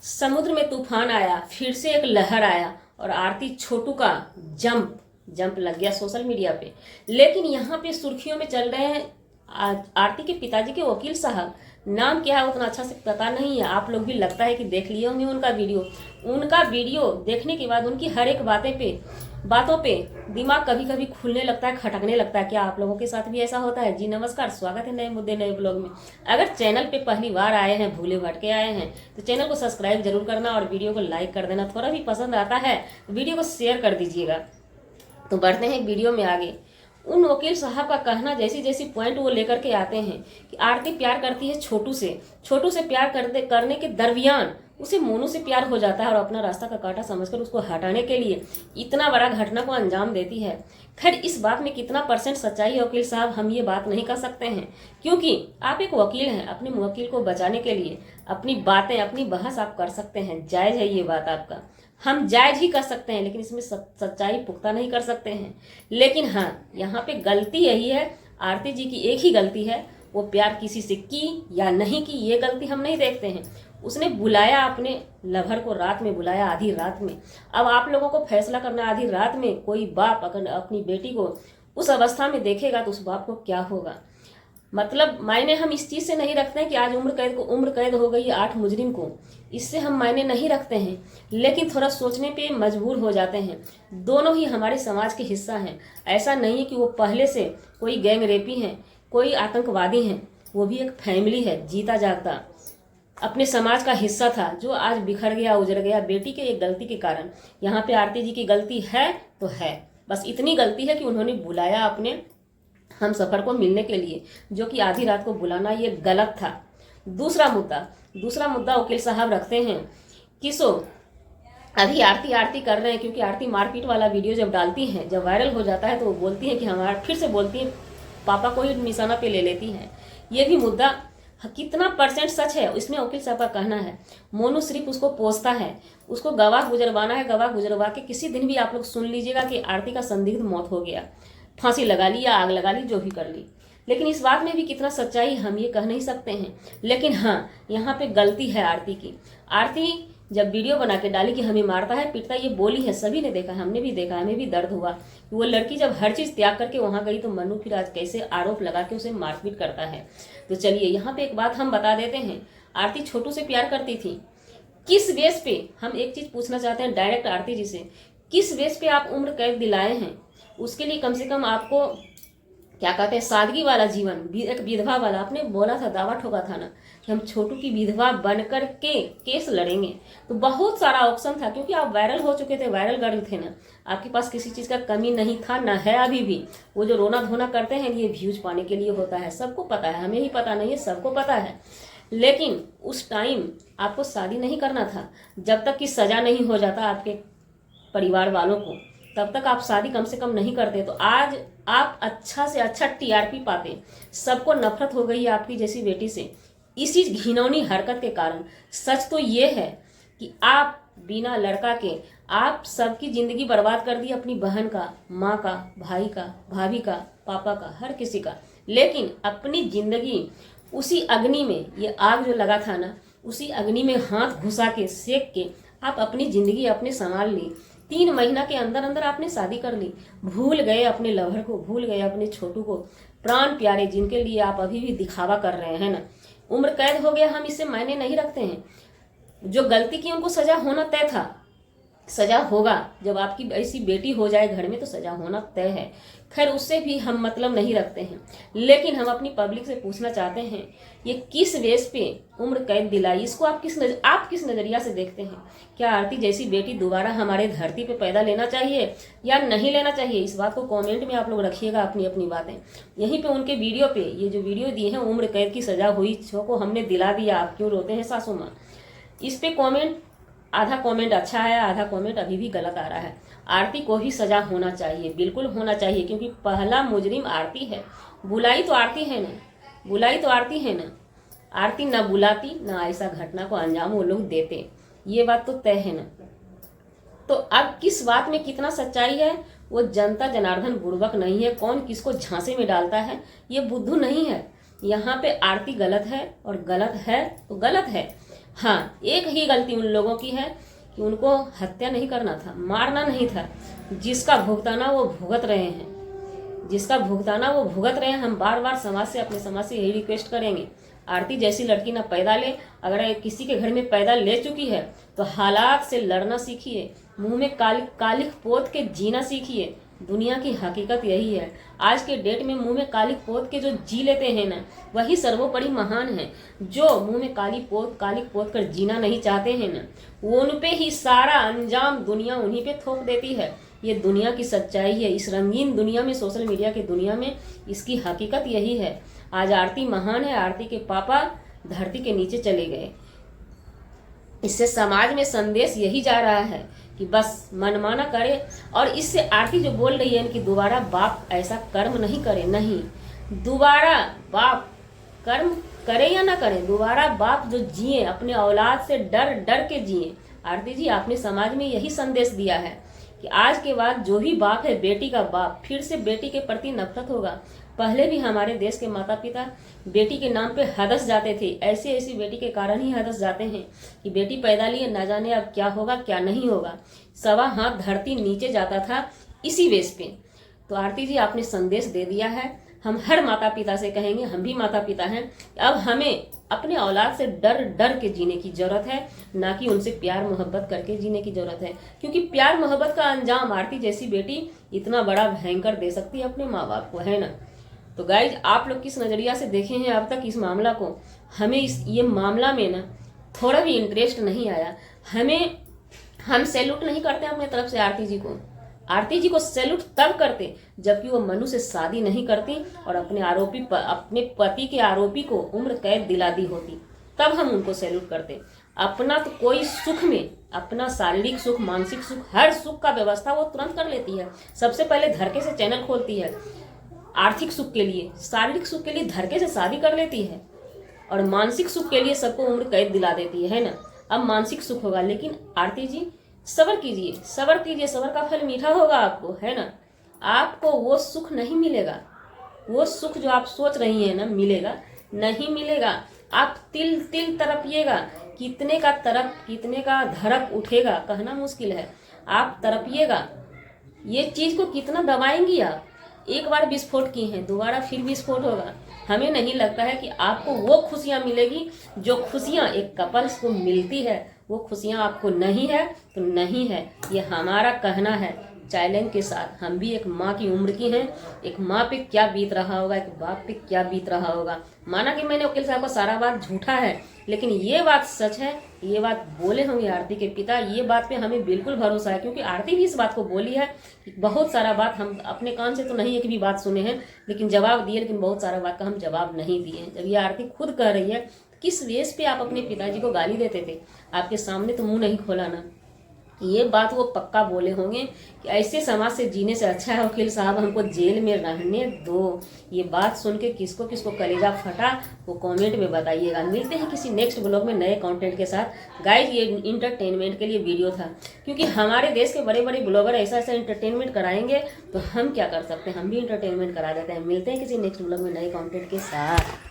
समुद्र में तूफान आया, फिर से एक लहर आया और आरती छोटू का जंप लग गया सोशल मीडिया पे। लेकिन यहाँ पे सुर्खियों में चल रहे हैं आरती के पिताजी के वकील साहब। नाम क्या है उतना अच्छा से पता नहीं है, आप लोग भी लगता है कि देख लिए होंगे उनका वीडियो देखने के बाद उनकी हर एक बातों पे दिमाग कभी कभी खुलने लगता है, खटकने लगता है। क्या आप लोगों के साथ भी ऐसा होता है? जी नमस्कार, स्वागत है नए मुद्दे नए ब्लॉग में। अगर चैनल पे पहली बार आए हैं, भूले भटके आए हैं, तो चैनल को सब्सक्राइब जरूर करना और वीडियो को लाइक कर देना। थोड़ा भी पसंद आता है वीडियो को शेयर कर दीजिएगा। तो बढ़ते हैं वीडियो में आगे। उन वकील साहब का कहना, जैसी पॉइंट वो लेकर के आते हैं कि आरती प्यार करती है छोटू से प्यार करने के दरमियान उसे मोनू से प्यार हो जाता है और अपना रास्ता का कांटा समझकर उसको हटाने के लिए इतना बड़ा घटना को अंजाम देती है। खैर, इस बात में कितना % सच्चाई है वकील साहब, हम ये बात नहीं कर सकते हैं, क्योंकि आप एक वकील हैं। अपने मुवक्किल को बचाने के लिए अपनी बातें, अपनी बहस आप कर सकते हैं, जायज़ है ये बात आपका, हम जायज ही कर सकते हैं, लेकिन इसमें सच्चाई पुख्ता नहीं कर सकते हैं। लेकिन हाँ, यहाँ पे गलती यही है, आरती जी की एक ही गलती है, वो प्यार किसी से की या नहीं की ये गलती हम नहीं देखते हैं। उसने बुलाया अपने लवर को, रात में बुलाया, आधी रात में। अब आप लोगों को फैसला करना, आधी रात में कोई बाप अगर अपनी बेटी को उस अवस्था में देखेगा तो उस बाप को क्या होगा। मतलब मायने हम इस चीज़ से नहीं रखते हैं कि आज उम्र कैद हो गई 8 मुजरिम को, इससे हम मायने नहीं रखते हैं, लेकिन थोड़ा सोचने पे मजबूर हो जाते हैं। दोनों ही हमारे समाज के हिस्सा हैं। ऐसा नहीं है कि वो पहले से कोई गैंग रेपी हैं, कोई आतंकवादी हैं, वो भी एक फैमिली है, जीता जागता अपने समाज का हिस्सा था, जो आज बिखर गया, उजड़ गया बेटी के एक गलती के कारण। यहाँ पे आरती जी की गलती है तो है, बस इतनी गलती है कि उन्होंने बुलाया अपने हम सफ़र को मिलने के लिए, जो कि आधी रात को बुलाना ये गलत था। दूसरा मुद्दा वकील साहब रखते हैं कि अभी आरती कर रहे हैं, क्योंकि आरती मारपीट वाला वीडियो जब डालती हैं, जब वायरल हो जाता है, तो वो बोलती हैं कि हमारा, फिर से बोलती हैं, पापा को ही निशाना पे ले लेती हैं। ये भी मुद्दा कितना % सच है, इसमें वकील साहब का कहना है। मोनू सिर्फ उसको पोसता है, उसको गवाह गुजरवाना है, गवाह गुजरवा के किसी दिन भी आप लोग सुन लीजिएगा कि आरती का संदिग्ध मौत हो गया, फांसी लगा ली या आग लगा ली, जो भी कर ली। लेकिन इस बात में भी कितना सच्चाई हम ये कह नहीं सकते हैं। लेकिन हाँ, यहाँ पे गलती है आरती की। आरती जब वीडियो बना के डाली कि हमें मारता है पीटता है, ये बोली है, सभी ने देखा, हमने भी देखा, हमें भी दर्द हुआ। वो लड़की जब हर चीज़ त्याग करके वहाँ गई तो मनु फिर आज कैसे आरोप लगा के उसे मारपीट करता है। तो चलिए, यहाँ पे एक बात हम बता देते हैं, आरती छोटू से प्यार करती थी। किस बेस पे, हम एक चीज़ पूछना चाहते हैं डायरेक्ट आरती जी से, किस बेस पे आप उम्र कैद दिलाए हैं? उसके लिए कम से कम आपको क्या कहते हैं, सादगी वाला जीवन, एक विधवा वाला, आपने बोला था, दावा ठोका था ना कि हम छोटू की विधवा बनकर के केस लड़ेंगे। तो बहुत सारा ऑप्शन था, क्योंकि आप वायरल हो चुके थे, वायरल गर्ल थे ना, आपके पास किसी चीज़ का कमी नहीं था, ना है अभी भी। वो जो रोना धोना करते हैं ये व्यूज पाने के लिए होता है, सबको पता है, हमें ही पता नहीं है, सबको पता है। लेकिन उस टाइम आपको शादी नहीं करना था, जब तक कि सजा नहीं हो जाता आपके परिवार वालों को, तब तक आप शादी कम से कम नहीं करते। तो आज आप अच्छा से अच्छा TRP पाते। सबको नफरत हो गई है आपकी जैसी बेटी से, इसी घिनौनी हरकत के कारण। सच तो ये है कि आप बिना लड़का के आप सबकी जिंदगी बर्बाद कर दी, अपनी बहन का, माँ का, भाई का, भाभी का, पापा का, हर किसी का। लेकिन अपनी जिंदगी उसी अग्नि में, ये आग जो लगा था ना, उसी अग्नि में हाथ घुसा के सेक के आप अपनी जिंदगी अपने संभाल ली। 3 महीना के अंदर अंदर आपने शादी कर ली, भूल गए अपने लवर को, भूल गए अपने छोटू को, प्राण प्यारे जिनके लिए आप अभी भी दिखावा कर रहे हैं ना। उम्र कैद हो गया, हम इससे मायने नहीं रखते हैं। जो गलती की उनको सजा होना तय था, सजा होगा। जब आपकी ऐसी बेटी हो जाए घर में तो सजा होना तय है। खैर, उससे भी हम मतलब नहीं रखते हैं, लेकिन हम अपनी पब्लिक से पूछना चाहते हैं, ये किस बेस पे उम्र कैद दिलाई, इसको आप किस नज़रिया से देखते हैं? क्या आरती जैसी बेटी दोबारा हमारे धरती पे पैदा लेना चाहिए या नहीं लेना चाहिए? इस बात को कमेंट में आप लोग रखिएगा, अपनी अपनी बातें। यहीं पे उनके वीडियो पे, ये जो वीडियो दिए हैं, उम्र कैद की सजा हुई को हमने दिला दिया, आप क्यों रोते हैं सासू माँ? इस पे कॉमेंट, आधा कमेंट अच्छा है, आधा कमेंट अभी भी गलत आ रहा है। आरती को भी सजा होना चाहिए, बिल्कुल होना चाहिए, क्योंकि पहला मुजरिम आरती है। बुलाई तो आरती है ना, आरती ना बुलाती ना ऐसा घटना को अंजाम वो लोग देते, ये बात तो तय है ना। तो अब किस बात में कितना सच्चाई है, वो जनता जनार्दन बुड़बक नहीं है, कौन किसको झांसे में डालता है ये बुद्धू नहीं है। यहाँ पे आरती गलत है, और गलत है तो गलत है। हाँ, एक ही गलती उन लोगों की है कि उनको हत्या नहीं करना था, मारना नहीं था। जिसका भुगताना वो भुगत रहे हैं, जिसका भुगताना वो भुगत रहे हैं। हम बार बार समाज से, अपने समाज से यही रिक्वेस्ट करेंगे, आरती जैसी लड़की ना पैदा ले। अगर किसी के घर में पैदा ले चुकी है तो हालात से लड़ना सीखिए, मुंह में कालिख पोत के जीना सीखिए। दुनिया की हकीकत यही है। आज के डेट में मुंह में कालिख पोत के जो जी लेते हैं ना, वही सर्वोपरि महान है। जो मुंह में कालिख पोत कर जीना नहीं चाहते हैं ना, वो उन पे ही सारा अंजाम दुनिया उन्हीं पे थोप देती है। ये दुनिया की सच्चाई है। इस रंगीन दुनिया में, सोशल मीडिया की दुनिया में इसकी हकीकत यही है। आज आरती महान है, आरती के पापा धरती के नीचे चले गए। इससे समाज में संदेश यही जा रहा है कि बस मनमाना करे। और इससे आरती जो बोल रही है कि दोबारा बाप ऐसा कर्म नहीं करे, नहीं, दोबारा बाप कर्म करे या ना करे, दोबारा बाप जो जिए अपने औलाद से डर डर के जिए। आरती जी, आपने समाज में यही संदेश दिया है कि आज के बाद जो भी बाप है, बेटी का बाप, फिर से बेटी के प्रति नफरत होगा। पहले भी हमारे देश के माता पिता बेटी के नाम पे हदस जाते थे। ऐसी ऐसी बेटी के कारण ही हदस जाते हैं कि बेटी पैदा लिए, ना जाने अब क्या होगा क्या नहीं होगा। सवा हाथ धरती नीचे जाता था इसी वेश पे। तो आरती जी, आपने संदेश दे दिया है। हम हर माता पिता से कहेंगे, हम भी माता पिता हैं, अब हमें अपने औलाद से डर डर के जीने की जरूरत है, ना कि उनसे प्यार मोहब्बत करके जीने की जरूरत है। क्योंकि प्यार मोहब्बत का अंजाम आरती जैसी बेटी इतना बड़ा भयंकर दे सकती है अपने माँ बाप को, है ना। तो गाइज, आप लोग किस नजरिया से देखे हैं अब तक इस मामला को? हमें ये मामला में ना थोड़ा भी इंटरेस्ट नहीं आया। हम सैल्यूट नहीं करते अपने तरफ से आरती जी को। आरती जी को सैल्यूट तब करते जबकि वो मनु से शादी नहीं करती और अपने पति के आरोपी को उम्र कैद दिला दी होती, तब हम उनको सैल्यूट करते। अपना तो कोई सुख में, अपना शारीरिक सुख, मानसिक सुख, हर सुख का व्यवस्था वो तुरंत कर लेती है। सबसे पहले धड़के से चैनल खोलती है, आर्थिक सुख के लिए, शारीरिक सुख के लिए धड़के से शादी कर लेती है, और मानसिक सुख के लिए सबको उम्र कैद दिला देती है ना। अब मानसिक सुख होगा, लेकिन आरती जी सब्र कीजिए, सब्र कीजिए, सब्र का फल मीठा होगा आपको, है ना। आपको वो सुख नहीं मिलेगा, वो सुख जो आप सोच रही हैं ना, मिलेगा नहीं मिलेगा। आप तिल तिल तरपिएगा, कितने का धड़क उठेगा कहना मुश्किल है। आप तरपिएगा, ये चीज को कितना दबाएंगी आप। एक बार विस्फोट की हैं, दोबारा फिर विस्फोट होगा। हमें नहीं लगता है कि आपको वो खुशियां मिलेगी जो खुशियां एक कपल्स को मिलती है। वो खुशियां आपको नहीं है तो नहीं है, ये हमारा कहना है चैलेंज के साथ। हम भी एक माँ की उम्र की हैं। एक माँ पे क्या बीत रहा होगा, एक बाप पे क्या बीत रहा होगा। माना कि मैंने वकील साहब का सारा बात झूठा है, लेकिन ये बात सच है। ये बात बोले होंगे आरती के पिता, ये बात पे हमें बिल्कुल भरोसा है, क्योंकि आरती भी इस बात को बोली है। बहुत सारा बात हम अपने कान से तो नहीं एक भी बात सुने हैं, लेकिन जवाब दिए, लेकिन बहुत सारा बात का हम जवाब नहीं दिए हैं। जब ये आरती खुद कह रही है, किस वेश पे आप अपने पिताजी को गाली देते थे? आपके सामने तो मुंह नहीं खोला ना। ये बात वो पक्का बोले होंगे कि ऐसे समाज से जीने से अच्छा है वकील साहब हमको जेल में रहने दो। ये बात सुन के किसको किसको कलेजा फटा, वो कमेंट में बताइएगा। मिलते हैं किसी नेक्स्ट ब्लॉग में नए कंटेंट के साथ। गाइज, ये इंटरटेनमेंट के लिए वीडियो था, क्योंकि हमारे देश के बड़े बड़े ब्लॉगर ऐसा ऐसा इंटरटेनमेंट कराएंगे तो हम क्या कर सकते हैं, हम भी इंटरटेनमेंट करा देते हैं। मिलते हैं किसी नेक्स्ट ब्लॉग में नए कंटेंट के साथ।